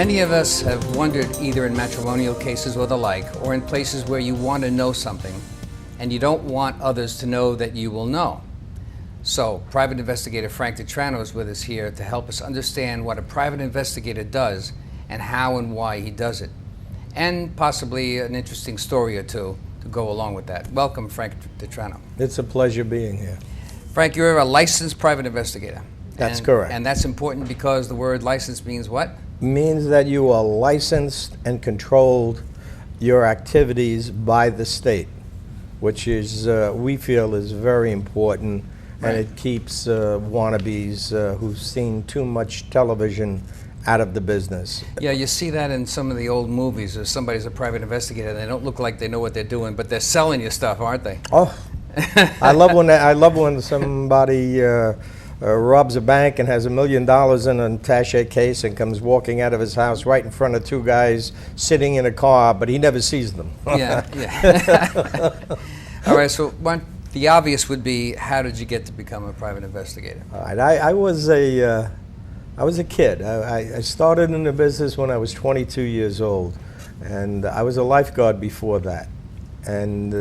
Many of us have wondered, either in matrimonial cases or the like, or in places where you want to know something and you don't want others to know that you will know. So, private investigator Frank Tranno is with us here to help us understand what a private investigator does and how and why he does it, and possibly an interesting story or two to go along with that. Welcome, Frank Tranno. It's a pleasure being here. Frank, you're a licensed private investigator. That's correct. And that's important because the word license means what? Means that you are licensed and controlled your activities by the state, which is, we feel, is very important. Right. And it keeps wannabes who've seen too much television out of the business. Yeah, you see that in some of the old movies. If somebody's a private investigator, and they don't look like they know what they're doing, but they're selling you stuff, aren't they? Oh, I love when somebody robs a bank and has $1 million in an attaché case and comes walking out of his house right in front of two guys sitting in a car, but he never sees them. Yeah. All right, so the obvious would be, how did you get to become a private investigator? All right, I was a kid. I started in the business when I was 22 years old, and I was a lifeguard before that. And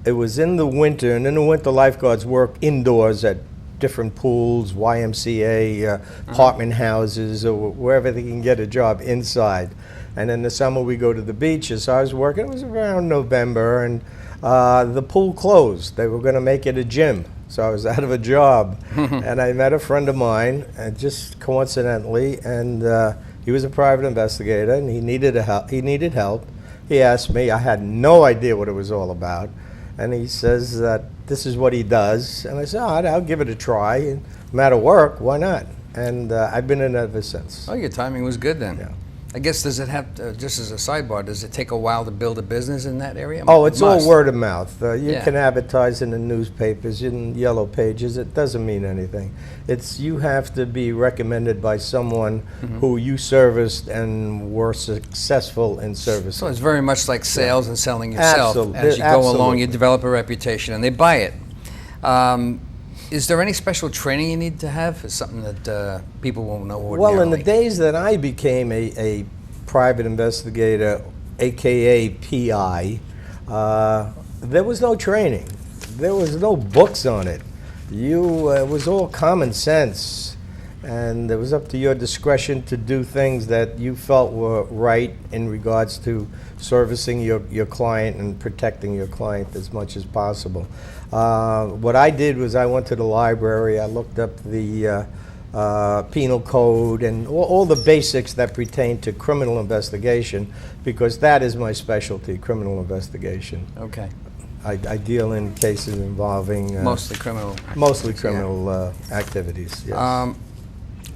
it was in the winter, and in the winter lifeguards work indoors at different pools, YMCA, apartment houses, or wherever they can get a job inside. And in the summer we go to the beaches. So I was working, it was around November, and the pool closed. They were going to make it a gym. So I was out of a job. And I met a friend of mine, just coincidentally, and he was a private investigator, and he needed help. He asked me, I had no idea what it was all about. And he says that this is what he does. And I said, I'll give it a try. And no matter work, why not? And I've been in it ever since. Oh, your timing was good then. Yeah. I guess, does it have, just as a sidebar, does it take a while to build a business in that area? Oh, it's all word of mouth. You Yeah. can advertise in the newspapers, in yellow pages. It doesn't mean anything. You have to be recommended by someone who you serviced and were successful in servicing. So it's very much like sales and selling yourself. Absolutely. As you go along, you develop a reputation and they buy it. Is there any special training you need to have? Is something that people won't know ordinarily? Well, in the days that I became a private investigator, AKA PI, there was no training. There was no books on it. It was all common sense, and it was up to your discretion to do things that you felt were right in regards to servicing your client and protecting your client as much as possible. What I did was I went to the library, I looked up the penal code and all the basics that pertain to criminal investigation, because that is my specialty, criminal investigation. Okay. I deal in cases involving Mostly criminal. Mostly criminal activities, yes.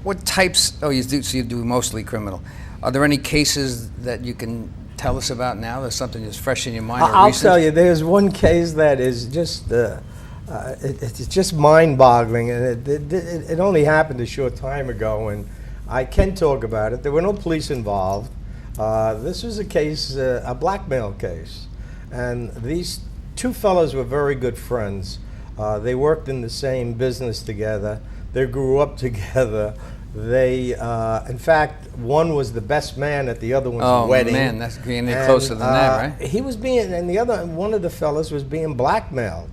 What types, so you do mostly criminal. Are there any cases that you can tell us about now? There's something that's fresh in your mind? I'll tell you, there's one case that is just, it's just mind-boggling, and it only happened a short time ago, and I can talk about it. There were no police involved. This was a case, a blackmail case, and these two fellows were very good friends. They worked in the same business together. They grew up together. They, in fact, one was the best man at the other one's wedding. Oh man, that's getting closer than that, right? He was and one of the fellas was being blackmailed.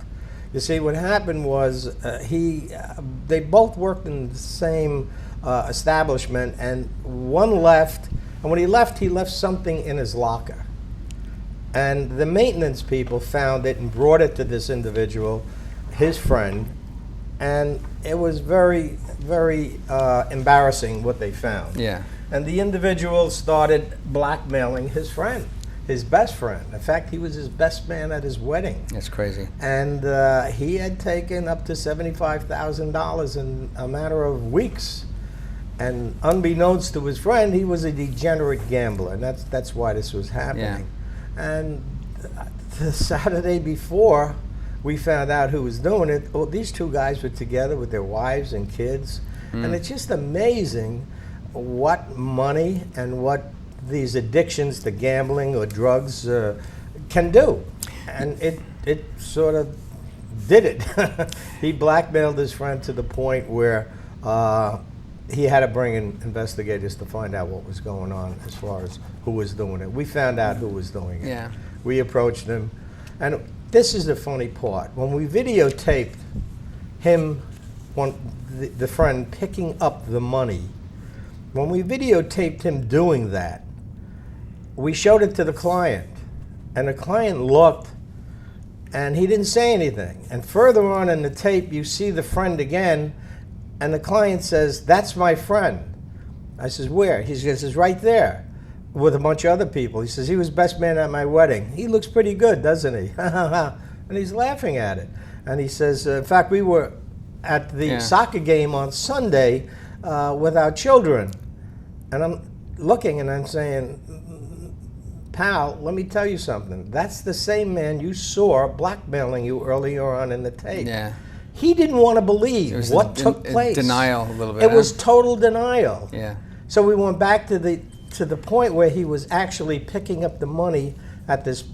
You see, what happened was they both worked in the same establishment, and one left, and when he left something in his locker. And the maintenance people found it and brought it to this individual, his friend, and it was very, very embarrassing what they found. Yeah. And the individual started blackmailing his friend, his best friend. In fact, he was his best man at his wedding. That's crazy. And he had taken up to $75,000 in a matter of weeks. And unbeknownst to his friend, he was a degenerate gambler, and that's why this was happening. Yeah. And the Saturday before we found out who was doing it, these two guys were together with their wives and kids. And it's just amazing what money and what these addictions to gambling or drugs can do. And it sort of did it. He blackmailed his friend to the point where he had to bring in investigators to find out what was going on as far as who was doing it. We found out who was doing it. Yeah. We approached him. And this is the funny part. When we videotaped him, the friend, picking up the money, when we videotaped him doing that, we showed it to the client. And the client looked, and he didn't say anything. And further on in the tape, you see the friend again, and the client says, "That's my friend." I says, "Where?" He says, "Right there," with a bunch of other people. He says, "He was best man at my wedding. He looks pretty good, doesn't he?" And he's laughing at it. And he says, "In fact, we were at the soccer game on Sunday with our children." And I'm looking and I'm saying, "Pal, let me tell you something. That's the same man you saw blackmailing you earlier on in the tape." Yeah. He didn't want to believe what took place. Denial a little bit. It was total denial. Yeah. So we went back to the point where he was actually picking up the money at this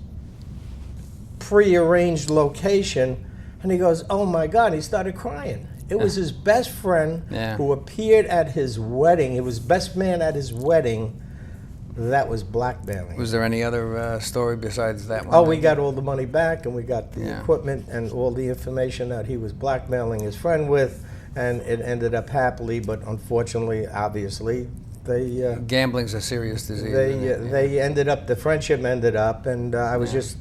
prearranged location, and he goes, "Oh my God," he started crying. It was his best friend who appeared at his wedding. He was best man at his wedding. That was blackmailing. Was there any other story besides that one? Oh, we got all the money back, and we got the equipment and all the information that he was blackmailing his friend with, and it ended up happily, but unfortunately, obviously, they... Gambling's a serious disease. They ended up, the friendship ended up, and I was just,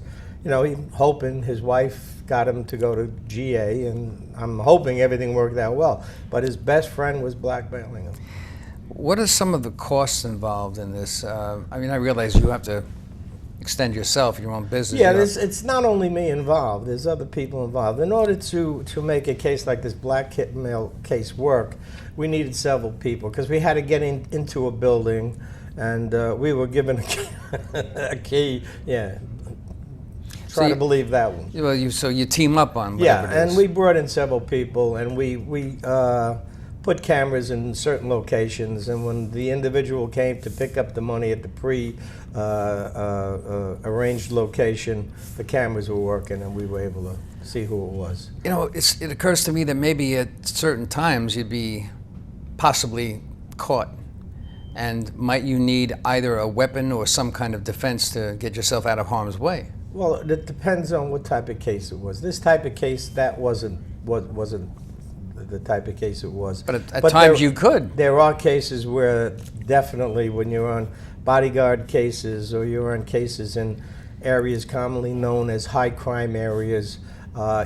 hoping his wife got him to go to GA, and I'm hoping everything worked out well. But his best friend was blackmailing him. What are some of the costs involved in this? I mean, I realize you have to extend yourself, your own business. Yeah, it's not only me involved. There's other people involved. In order to make a case like this blackmail case work, we needed several people because we had to get into a building, and we were given a key. Yeah. Try to believe that one. Well, so you team up on whatever yeah, it is. And we brought in several people, and we put cameras in certain locations, and when the individual came to pick up the money at the arranged location, the cameras were working, and we were able to see who it was. It occurs to me that maybe at certain times you'd be possibly caught, and might you need either a weapon or some kind of defense to get yourself out of harm's way? Well, it depends on what type of case it was. This type of case, that wasn't the type of case it was. But at times you could. There are cases where definitely when you're on bodyguard cases or you're on cases in areas commonly known as high crime areas,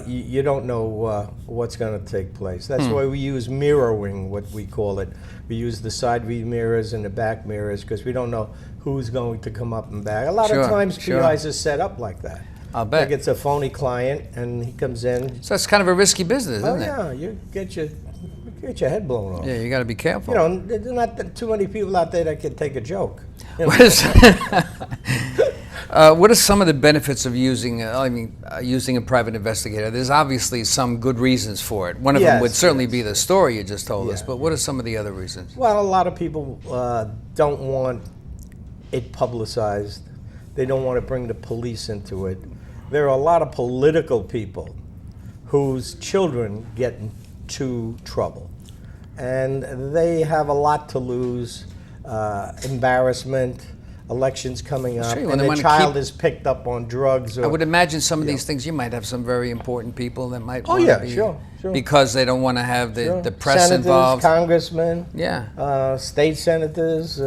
you don't know what's going to take place. That's why we use mirroring, what we call it. We use the side view mirrors and the back mirrors because we don't know who's going to come up and back. A lot of times PIs are set up like that. I'll bet. Like it's a phony client and he comes in. So that's kind of a risky business, isn't it? Oh yeah, you get your head blown off. Yeah, you got to be careful. There's not too many people out there that can take a joke. What are some of the benefits of using a private investigator? There's obviously some good reasons for it. One of them would certainly be the story you just told us, but what are some of the other reasons? Well, a lot of people don't want it publicized. They don't want to bring the police into it. There are a lot of political people whose children get into trouble, and they have a lot to lose, embarrassment, elections coming up, and the child is picked up on drugs. I would imagine some of these things, you might have some very important people that might sure. Because they don't want to have the press senators, involved. Congressmen, state senators,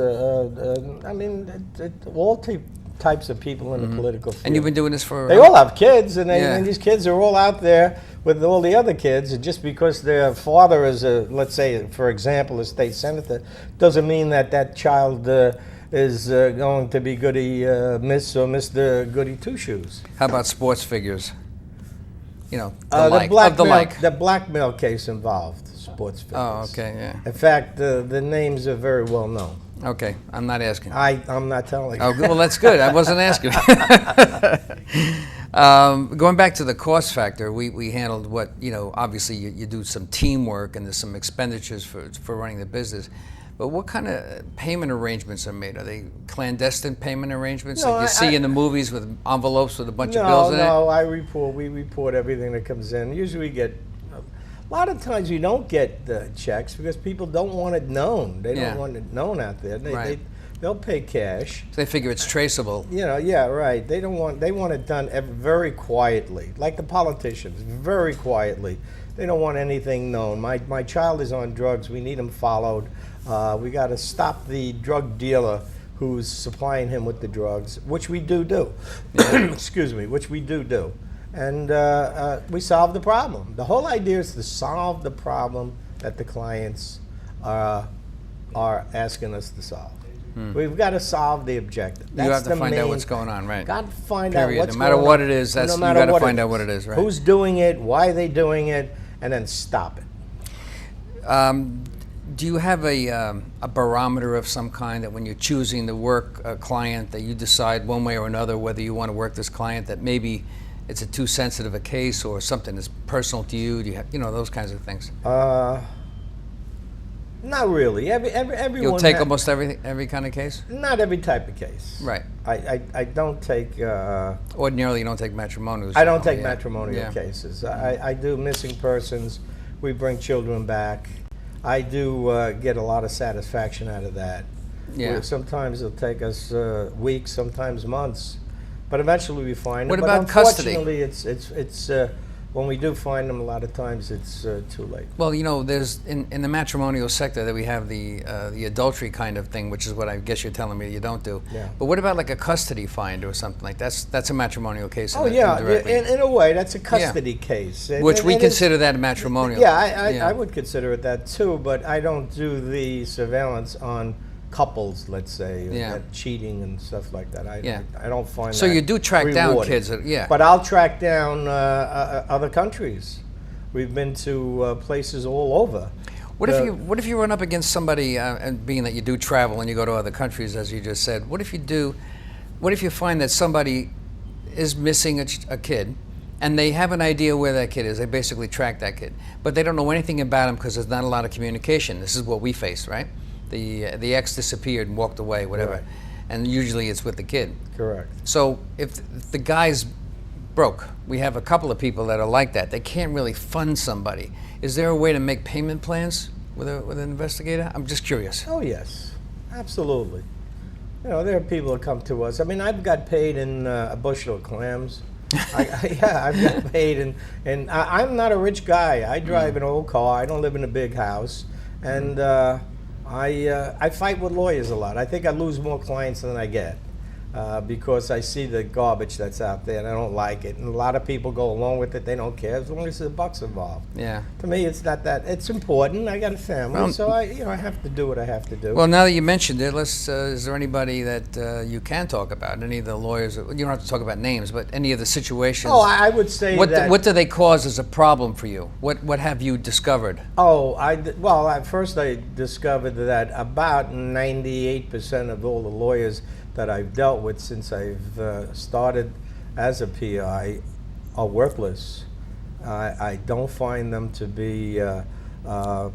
all types of people in the political field. And you've been doing this for... They all have kids, and these kids are all out there with all the other kids, and just because their father is let's say, for example, a state senator, doesn't mean that child is going to be Goody Miss or Mr. Goody Two-Shoes. How about sports figures? The blackmail case involved sports figures. Oh, okay, yeah. In fact, the names are very well known. Okay, I'm not asking. I'm not telling you. Oh, well, that's good. I wasn't asking. Going back to the cost factor, we handled what, obviously you do some teamwork and there's some expenditures for running the business. But what kind of payment arrangements are made? Are they clandestine payment arrangements like you see in the movies with envelopes with a bunch of bills in it? No, we report everything that comes in. Usually we get A lot of times you don't get the checks because people don't want it known. They Yeah. don't want it known out there. Right. They'll pay cash. So they figure it's traceable. You know, yeah, right. They want it done very quietly, like the politicians, very quietly. They don't want anything known. My child is on drugs. We need him followed. We got to stop the drug dealer who's supplying him with the drugs, which we do. Excuse me, which we do. And we solve the problem. The whole idea is to solve the problem that the clients are asking us to solve. We've got to solve the objective. You have to find out what's going on, right? Got to find out what's No matter going what on. it is, No you matter got to what find it out is. what it is, right? Who's doing it? Why are they doing it? And then stop it. Do you have a barometer of some kind that when you're choosing to work a client that you decide one way or another whether you want to work this client, that maybe it's a too sensitive a case or something that's personal to you? Do you have, those kinds of things? Not really. Everyone You'll take almost every kind of case? Not every type of case. Right. I don't take... Ordinarily, you don't take matrimonials. I don't take yeah. matrimonial Yeah. cases. I do missing persons. We bring children back. I do get a lot of satisfaction out of that. Yeah. Sometimes it'll take us weeks, sometimes months, but eventually we find them. What about custody? Unfortunately, it's when we do find them, a lot of times it's too late. Well, there's in the matrimonial sector that we have the adultery kind of thing, which is what I guess you're telling me you don't do. Yeah. But what about like a custody find or something like that? That's a matrimonial case. Oh yeah, indirectly. in a way, that's a custody case. Which we And consider that a matrimonial. Yeah, I would consider it that too, but I don't do the surveillance on couples, let's say, that cheating and stuff like that. I don't find so that you do track down rewarding. kids, yeah. But I'll track down other countries. We've been to places all over. What if you run up against somebody, and being that you do travel and you go to other countries, as you just said, what if you find that somebody is missing a kid, and they have an idea where that kid is? They basically track that kid, but they don't know anything about him because there's not a lot of communication. This is what we face, right? The ex disappeared and walked away, whatever, Right. and usually it's with the kid. Correct. So if the guy's broke, we have a couple of people that are like that. They can't really fund somebody. Is there a way to make payment plans with an investigator? I'm just curious. Oh yes, absolutely. There are people that come to us. I mean, I've got paid in a bushel of clams. I've got paid, and I'm not a rich guy. I drive an old car. I don't live in a big house, and I fight with lawyers a lot. I think I lose more clients than I get because I see the garbage that's out there and I don't like it. And a lot of people go along with it. They don't care as long as there's bucks involved. Yeah. To me, it's not that. It's important. I got a family, so I have to do what I have to do. Well, now that you mentioned it, is there anybody that you can talk about? Any of the lawyers? You don't have to talk about names, but any of the situations. Oh, I would say that. What do they cause as a problem for you? What have you discovered? Oh, first I discovered that about 98% of all the lawyers that I've dealt with since I've started as a PI are worthless. I don't find them to be have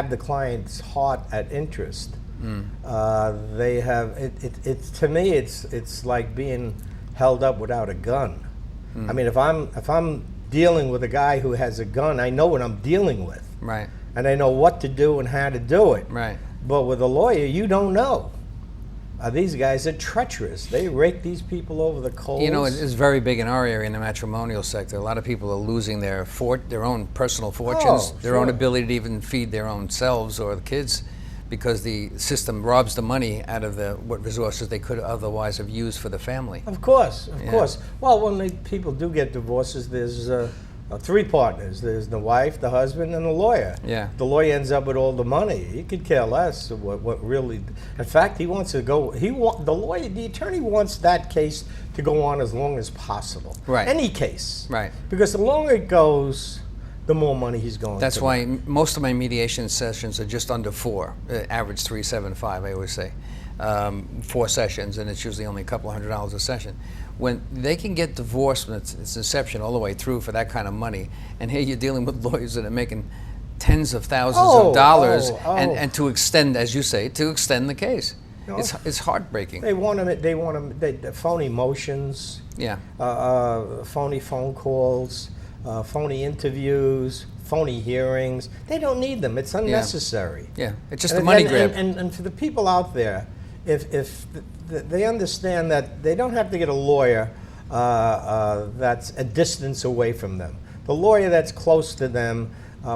the client's heart at interest. They have it's to me it's like being held up without a gun. I mean, if I'm dealing with a guy who has a gun, I know what I'm dealing with. Right. And I know what to do and how to do it. Right. But with a lawyer, you don't know. These guys are treacherous. They rake these people over the coals. It's very big in our area in the matrimonial sector. A lot of people are losing their own personal fortunes, their own ability to even feed their own selves or the kids, because the system robs the money out of what resources they could otherwise have used for the family. Of course. Well, when people do get divorces, there's three partners. There's the wife, the husband, and the lawyer. Yeah. The lawyer ends up with all the money. He could care less what really. In fact, he wants to go. The attorney wants that case to go on as long as possible. Right. Any case. Right. Because the longer it goes, the more money he's going. That's to why make. most of my mediation sessions are just under 4, average 375. I always say 4 sessions, and it's usually only a couple $100 a session. When they can get divorced from its inception all the way through for that kind of money, and here you're dealing with lawyers that are making tens of thousands of dollars, and to extend, as you say, to extend the case. It's heartbreaking. They want them. Phony motions. Yeah. Phony phone calls. phony interviews, phony hearings. They don't need them. It's unnecessary. Yeah, it's just a money grab. And for the people out there, if they understand that they don't have to get a lawyer that's a distance away from them. The lawyer that's close to them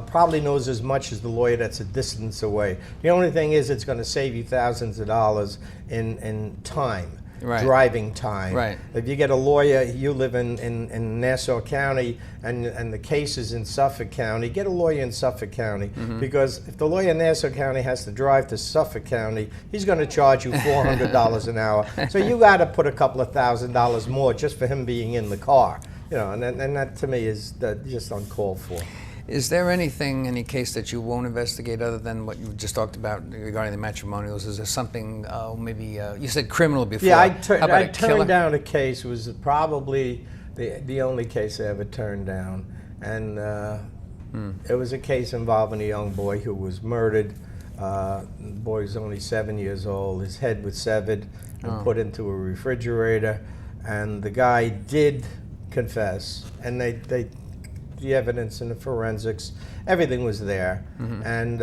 probably knows as much as the lawyer that's a distance away. The only thing is it's going to save you thousands of dollars in time. Right. Driving time. Right. If you get a lawyer, you live in Nassau County and the case is in Suffolk County, get a lawyer in Suffolk County, because if the lawyer in Nassau County has to drive to Suffolk County, he's going to charge you $400 an hour. So you got to put a couple of $1,000 more just for him being in the car. You know, and that to me is just uncalled for. Is there anything, any case that you won't investigate other than what you just talked about regarding the matrimonials? Is there something, maybe, you said criminal before. Yeah, I killer? turned down a case. It was probably the only case I ever turned down. And it was a case involving a young boy who was murdered. The boy was only 7 years old. His head was severed and put into a refrigerator. And the guy did confess. And the evidence and the forensics, everything was there, and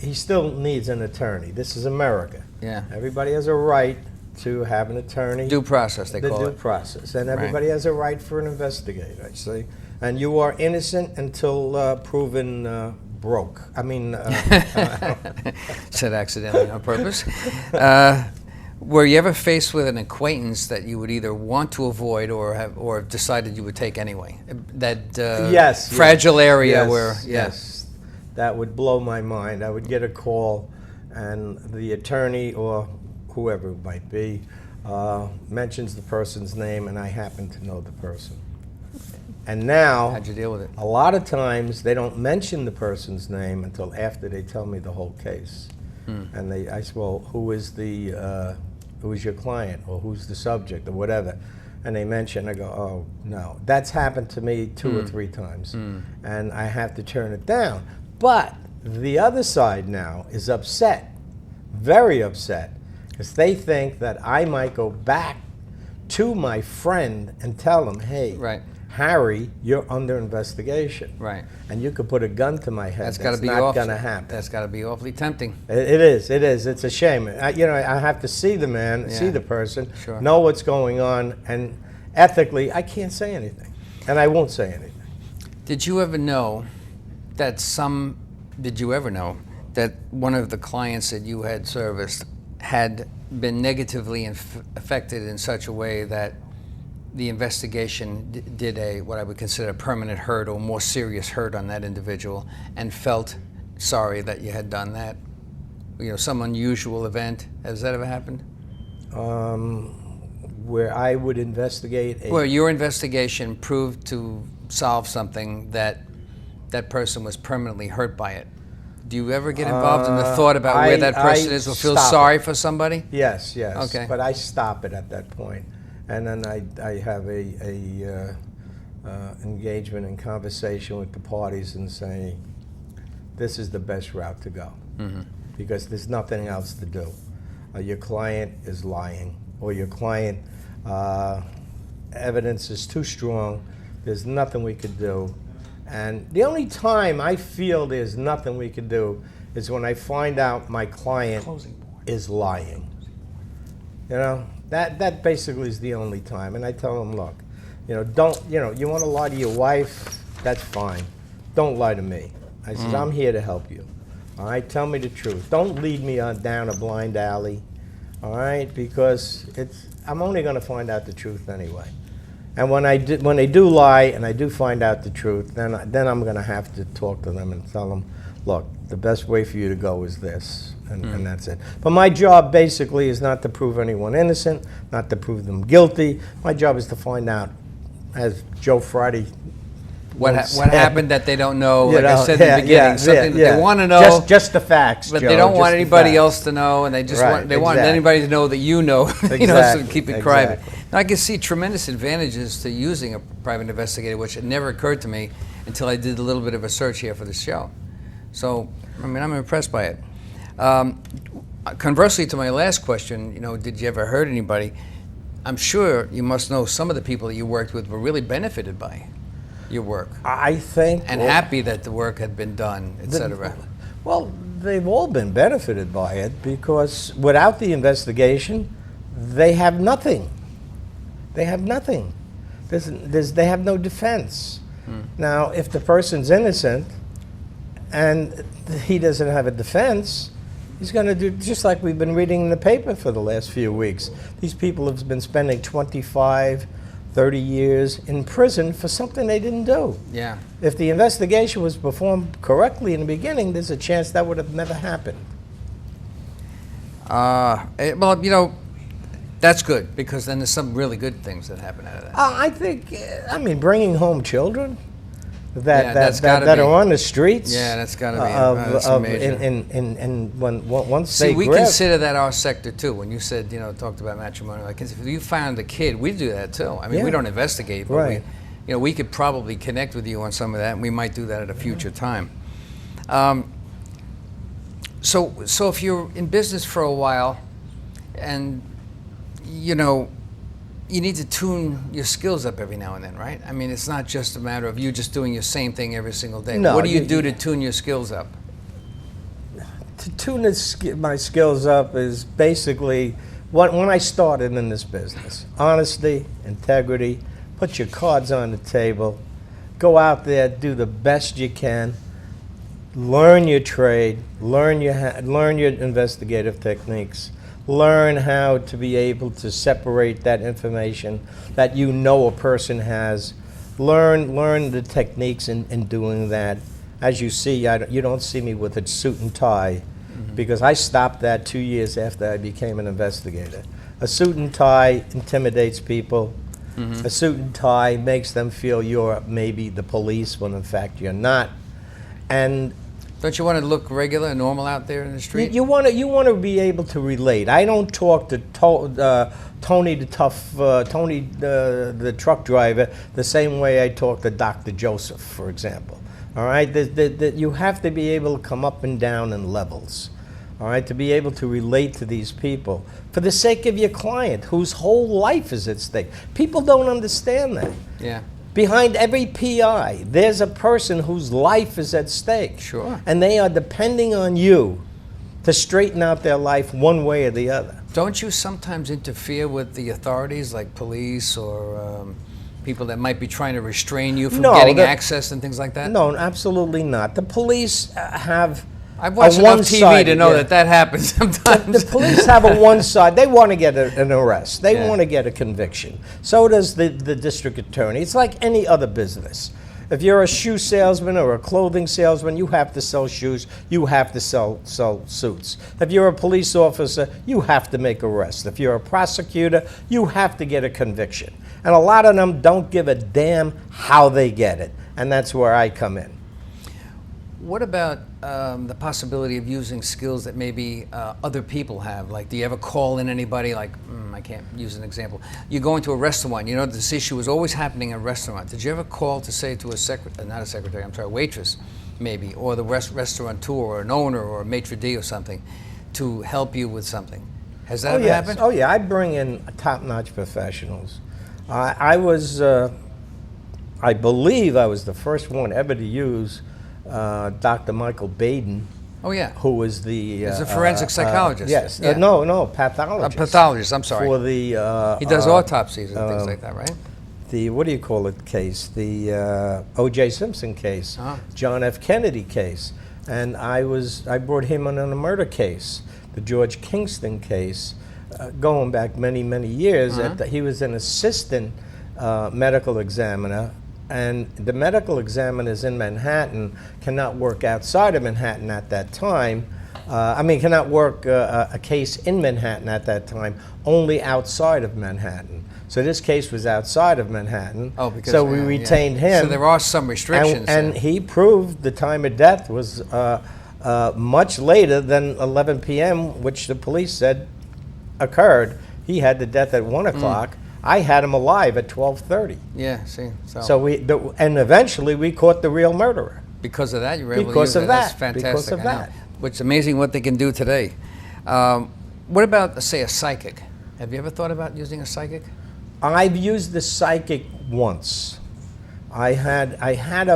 he still needs an attorney. This is America. Yeah. Everybody has a right to have an attorney. Due process, they call it. The due process, and everybody has a right for an investigator, I say. And you are innocent until proven broke. I mean, said accidentally on purpose. Were you ever faced with an acquaintance that you would either want to avoid or decided you would take anyway? That fragile area where yes, that would blow my mind. I would get a call, and the attorney or whoever it might be mentions the person's name, and I happen to know the person. And now, how'd you deal with it? A lot of times they don't mention the person's name until after they tell me the whole case. And I say, well, who is your client, or who's the subject, or whatever? And they mention, I go, oh, no. That's happened to me 2 or 3 times, and I have to turn it down. But the other side now is upset, very upset, because they think that I might go back to my friend and tell him, hey, Harry, you're under investigation. Right. And you could put a gun to my head. That's not going to happen. That's got to be awfully tempting. It is. It's a shame. I have to see the man, see the person, know what's going on, and ethically, I can't say anything. And I won't say anything. Did you ever know that one of the clients that you had serviced had been negatively affected in such a way that the investigation did what I would consider a permanent hurt or more serious hurt on that individual, and felt sorry that you had done that? You know, some unusual event. Has that ever happened? Where I would investigate where your investigation proved to solve something that person was permanently hurt by it. Do you ever get involved in the thought about where that person is, or feel sorry for somebody? Yes. Okay. But I stop it at that point. And then I have a engagement and conversation with the parties and say, this is the best route to go, because there's nothing else to do. Your client is lying, or your client evidence is too strong. There's nothing we could do. And the only time I feel there's nothing we could do is when I find out my client is lying. You know? That basically is the only time, and I tell them, look, you want to lie to your wife, that's fine. Don't lie to me. I said, I'm here to help you. All right, tell me the truth. Don't lead me down a blind alley. All right, because I'm only going to find out the truth anyway. And when they do lie and I do find out the truth, then I'm going to have to talk to them and tell them, look, the best way for you to go is this. And that's it. But my job basically is not to prove anyone innocent, not to prove them guilty. My job is to find out, as Joe Friday what happened that they don't know. Like I said in the beginning, something that they want to know. Just the facts, but Joe, they don't want anybody else to know, and they just want anybody to know that you know. So keep it private. Now, I can see tremendous advantages to using a private investigator, which had never occurred to me until I did a little bit of a search here for the show. So, I mean, I'm impressed by it. Conversely to my last question, did you ever hurt anybody? I'm sure you must know some of the people that you worked with were really benefited by. your work? I think... And happy that the work had been done, etc. Well, they've all been benefited by it, because without the investigation, they have nothing. They have nothing. They have no defense. Now, if the person's innocent and he doesn't have a defense, he's going to do just like we've been reading in the paper for the last few weeks. These people have been spending 25, 30 years in prison for something they didn't do. Yeah. If the investigation was performed correctly in the beginning, there's a chance that would have never happened. Well, you know, that's good, because then there's some really good things that happen out of that. I think, I mean, bringing home children Yeah, that's that gotta be. are on the streets. Yeah, that's got to be that's major. Once See, they we grab, consider that our sector too. When you said, you know, talked about matrimony, like if you found a kid, we do that too. I mean, we Yeah. don't investigate, but Right. you know, we could probably connect with you on some of that, and we might do that at a future time. So if you're in business for a while, and you know, you need to tune your skills up every now and then, right? I mean, it's not just a matter of you just doing your same thing every single day. No, What do you do to tune your skills up? to tune my skills up is basically when I started in this business: honesty, integrity, put your cards on the table, go out there, do the best you can, learn your trade, learn your investigative techniques, learn how to be able to separate that information that you know a person has, learn the techniques in doing that. As you see, you don't see me with a suit and tie, because I stopped that 2 years after I became an investigator. A suit and tie intimidates people. A suit and tie makes them feel you're maybe the police when in fact you're not. And Don't you want to look regular and normal out there in the street? you want to be able to relate. I don't talk to Tony the truck driver the same way I talk to Dr. Joseph, for example. All right, you have to be able to come up and down in levels. All right, to be able to relate to these people for the sake of your client, whose whole life is at stake. People don't understand that. Yeah. Behind every PI, there's a person whose life is at stake. Sure. And they are depending on you to straighten out their life one way or the other. Don't you sometimes interfere with the authorities, like police or people that might be trying to restrain you from getting access and things like that? No, absolutely not. The police have I've watched enough TV to know that happens sometimes. The police have a one side. They want to get an arrest. They want to get a conviction. So does the district attorney. It's like any other business. If you're a shoe salesman or a clothing salesman, you have to sell shoes. You have to sell suits. If you're a police officer, you have to make arrests. If you're a prosecutor, you have to get a conviction. And a lot of them don't give a damn how they get it. And that's where I come in. What about the possibility of using skills that maybe other people have? Like, do you ever call in anybody, like, I can't use an example. You go into a restaurant, you know, this issue is always happening in a restaurant. Did you ever call to say to a waitress, maybe, or the restaurateur or an owner or a maitre d' or something, to help you with something? Has that ever happened? Oh, yeah, I bring in top-notch professionals. I believe I was the first one ever to use Dr. Michael Baden. Oh, yeah. Who was the... He's a forensic psychologist. Yes. Yeah. No, pathologist. A pathologist, I'm sorry. For the... he does autopsies and things like that, right? The, what do you call it, case? The O.J. Simpson case. John F. Kennedy case. And I brought him on a murder case, the George Kingston case, going back many, many years. He was an assistant medical examiner. And the medical examiners in Manhattan cannot work outside of Manhattan at that time. Cannot work a case in Manhattan at that time, only outside of Manhattan. So this case was outside of Manhattan. Oh, because so we retained him. So there are some restrictions. And he proved the time of death was much later than 11 p.m., which the police said occurred. He had the death at 1 o'clock. I had him alive at 12:30. Yeah, see. So and eventually we caught the real murderer. Because of that, you were able because to use of that. that. That's fantastic. Because of that. It's amazing what they can do today. What about, say, a psychic? Have you ever thought about using a psychic? I've used the psychic once, I had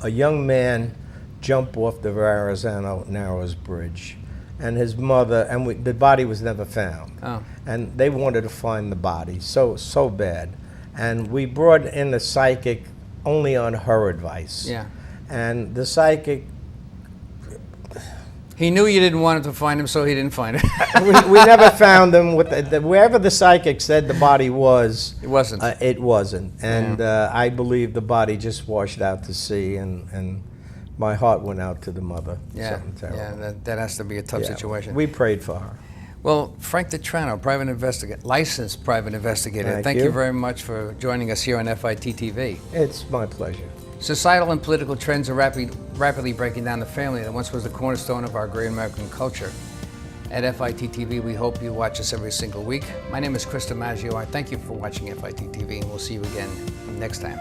a young man jump off the Verrazano Narrows Bridge, and his mother, and the body was never found. Oh. And they wanted to find the body so bad. And we brought in the psychic only on her advice. Yeah. And the psychic, He knew you didn't want him to find him, so he didn't find it. we never found him. Wherever the psychic said the body was, It wasn't. It wasn't. And I believe the body just washed out to sea, and my heart went out to the mother. Yeah, Something terrible. yeah, that has to be a tough Yeah, situation. We prayed for her. Well, Frank Tranno, private investigator, licensed private investigator. Thank you you very much for joining us here on FIT TV. It's my pleasure. Societal and political trends are rapidly breaking down the family that once was the cornerstone of our great American culture. At FIT TV, we hope you watch us every single week. My name is Chris DiMaggio. I thank you for watching FIT TV, and we'll see you again next time.